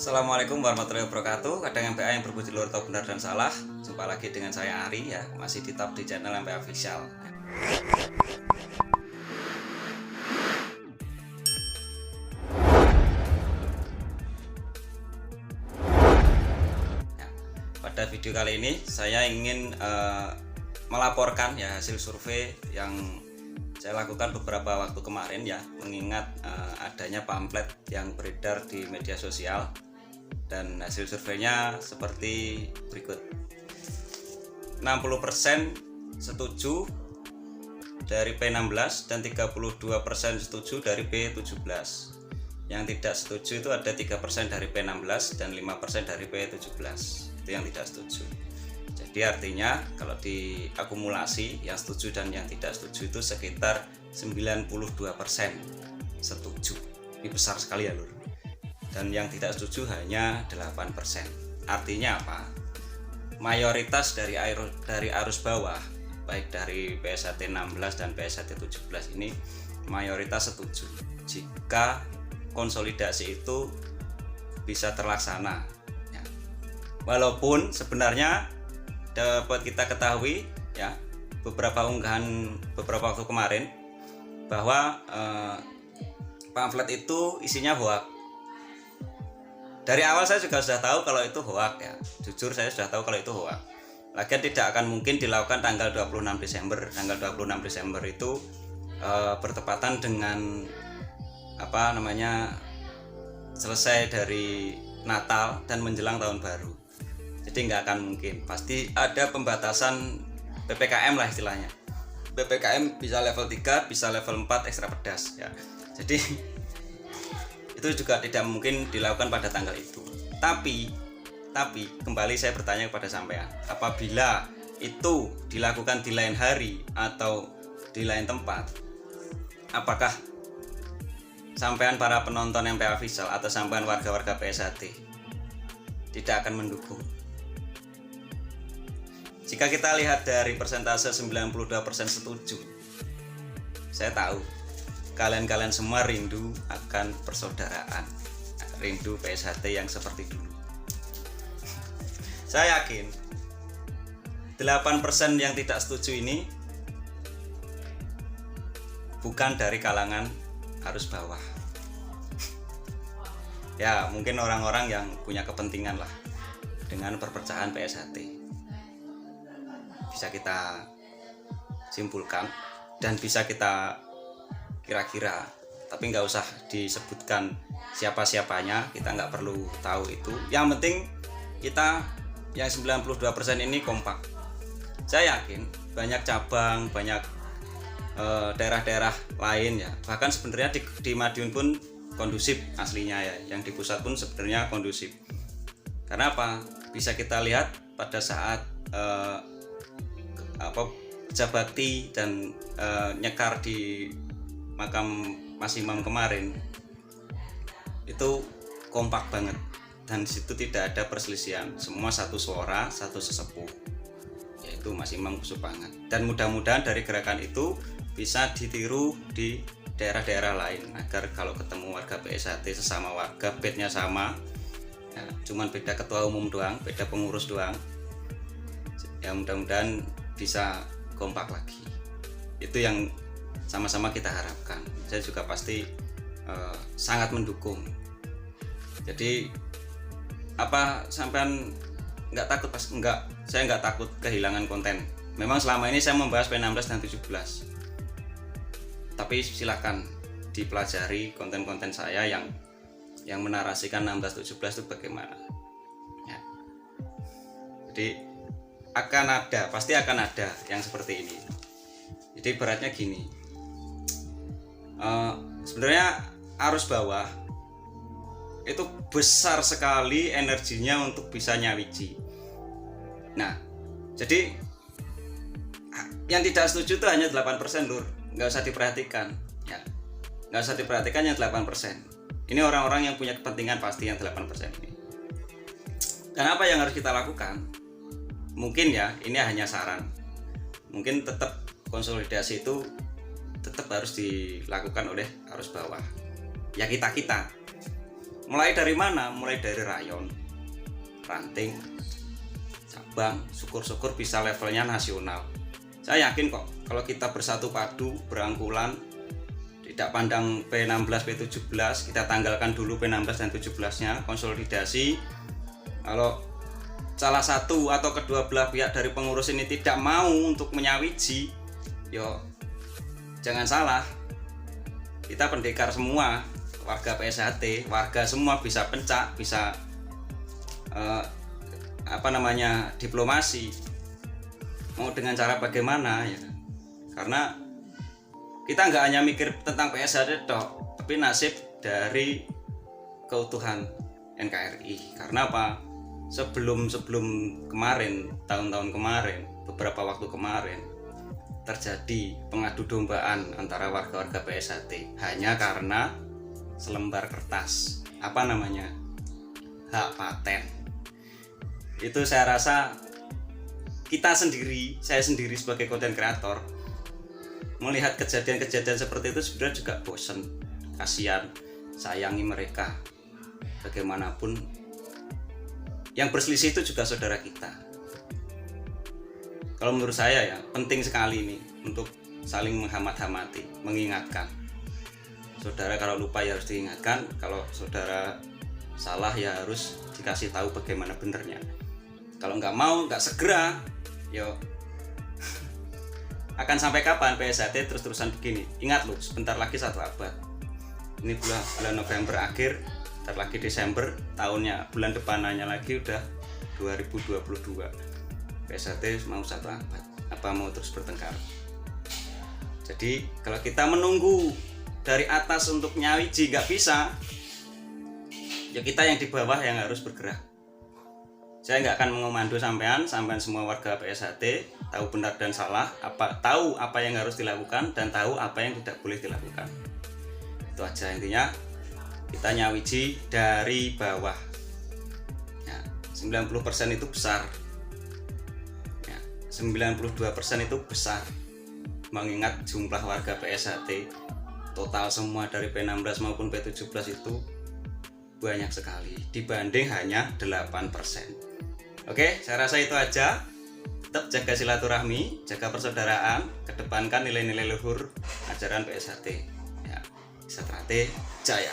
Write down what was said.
Assalamualaikum warahmatullahi wabarakatuh. Kadang MPA yang berbudi luar tahu benar dan salah. Jumpa lagi dengan saya Ari ya, masih tetap di channel MPA Official. Ya, pada video kali ini saya ingin melaporkan ya hasil survei yang saya lakukan beberapa waktu kemarin ya, mengingat adanya pamflet yang beredar di media sosial. Dan hasil surveinya seperti berikut. 60% setuju dari P16 dan 32% setuju dari P17. Yang tidak setuju itu ada 3% dari P16 dan 5% dari P17. Itu yang tidak setuju. Jadi artinya kalau diakumulasi yang setuju dan yang tidak setuju itu sekitar 92% setuju. Ini besar sekali ya lur. Dan yang tidak setuju hanya 8%. Artinya apa? Mayoritas dari arus bawah, baik dari PSAT 16 dan PSAT 17 ini mayoritas setuju jika konsolidasi itu bisa terlaksana ya. Walaupun sebenarnya dapat kita ketahui ya, beberapa unggahan beberapa waktu kemarin bahwa pamflet itu isinya hoax. Dari awal saya juga sudah tahu kalau itu hoax ya. Jujur saya sudah tahu kalau itu hoax. Lagian tidak akan mungkin dilakukan tanggal 26 Desember. Tanggal 26 Desember itu bertepatan dengan selesai dari Natal dan menjelang tahun baru. Jadi nggak akan mungkin. Pasti ada pembatasan PPKM lah istilahnya. PPKM bisa level 3, bisa level 4 ekstra pedas ya. Jadi itu juga tidak mungkin dilakukan pada tanggal itu. Tapi kembali saya bertanya kepada sampean, apabila itu dilakukan di lain hari atau di lain tempat, apakah sampean para penonton MPA Official atau sampean warga-warga PSAT tidak akan mendukung? Jika kita lihat dari persentase 92% setuju, saya tahu kalian semua rindu akan persaudaraan, rindu PSAT yang seperti dulu. Saya yakin 8% yang tidak setuju ini bukan dari kalangan arus bawah. Ya, mungkin orang-orang yang punya kepentingan lah dengan perpecahan PSAT. Bisa kita simpulkan dan bisa kita kira-kira, tapi nggak usah disebutkan siapa-siapanya, kita nggak perlu tahu itu. Yang penting kita yang 92% ini kompak. Saya yakin banyak cabang, banyak daerah-daerah lain ya, bahkan sebenarnya di Madiun pun kondusif aslinya ya, yang di pusat pun sebenarnya kondusif. Karena apa? Bisa kita lihat pada saat Jabakti dan nyekar di makam Mas Imam kemarin itu kompak banget, dan situ tidak ada perselisihan, semua satu suara, satu sesepuh, yaitu Mas Imam Kusupangan. Dan mudah-mudahan dari gerakan itu bisa ditiru di daerah-daerah lain, agar kalau ketemu warga PSAT sesama warga, bednya sama ya, cuman beda ketua umum doang, beda pengurus doang ya, mudah-mudahan bisa kompak lagi. Itu yang sama-sama kita harapkan. Saya juga pasti sangat mendukung. Jadi sampean nggak takut? Saya nggak takut kehilangan konten. Memang selama ini saya membahas P16 dan 17, tapi silakan dipelajari konten-konten saya yang menarasikan 16-17 itu bagaimana ya. Jadi pasti akan ada yang seperti ini. Jadi beratnya gini, sebenarnya arus bawah itu besar sekali energinya untuk bisa nyawiji. Nah, jadi yang tidak setuju itu hanya 8% lur, nggak usah diperhatikan ya, nggak usah diperhatikan yang 8%. Ini orang-orang yang punya kepentingan pasti yang 8% ini. Dan apa yang harus kita lakukan? Mungkin ya, ini hanya saran, mungkin tetap konsolidasi itu tetap harus dilakukan oleh arus bawah ya, kita Mulai dari mana? Mulai dari rayon, ranting, cabang, syukur-syukur bisa levelnya nasional. Saya yakin kok kalau kita bersatu padu, berangkulan, tidak pandang P16, P17, kita tanggalkan dulu P16 dan 17-nya, konsolidasi. Kalau salah satu atau kedua belah pihak dari pengurus ini tidak mau untuk menyawiji, yo jangan salah, kita pendekar semua, warga PSHT, warga semua bisa pencak, bisa diplomasi, mau dengan cara bagaimana ya. Karena kita nggak hanya mikir tentang PSHT toh, tapi nasib dari keutuhan NKRI. Karena apa? Sebelum kemarin, tahun-tahun kemarin, beberapa waktu kemarin, terjadi pengadu dombaan antara warga-warga PSHT hanya karena selembar kertas, hak paten. Itu saya rasa saya sendiri sebagai konten kreator melihat kejadian-kejadian seperti itu sebenarnya juga bosan, kasihan, sayangi mereka. Bagaimanapun yang berselisih itu juga saudara kita. Kalau menurut saya ya penting sekali ini untuk saling menghamati, mengingatkan. Saudara kalau lupa ya harus diingatkan, kalau saudara salah ya harus dikasih tahu bagaimana benernya. Kalau nggak mau, nggak segera, yo akan sampai kapan PSHT terus-terusan begini? Ingat loh, sebentar lagi 1 abad. Ini bulan November akhir, bentar lagi Desember, tahunnya bulan depanannya lagi udah 2022. PSHT mau 1 abad, apa mau terus bertengkar? Jadi kalau kita menunggu dari atas untuk nyawiji nggak bisa, ya kita yang di bawah yang harus bergerak. Saya nggak akan mengomando sampean semua warga PSHT tahu benar dan salah, tahu apa yang harus dilakukan dan tahu apa yang tidak boleh dilakukan. Itu aja intinya, kita nyawiji dari bawah. Ya, 90% itu besar. Ya, 92% itu besar. Mengingat jumlah warga PSHT total semua dari P16 maupun P17 itu banyak sekali dibanding hanya 8%. Oke, saya rasa itu aja. Tetap jaga silaturahmi, jaga persaudaraan, kedepankan nilai-nilai luhur ajaran PSHT. Ya, Satrate Jaya.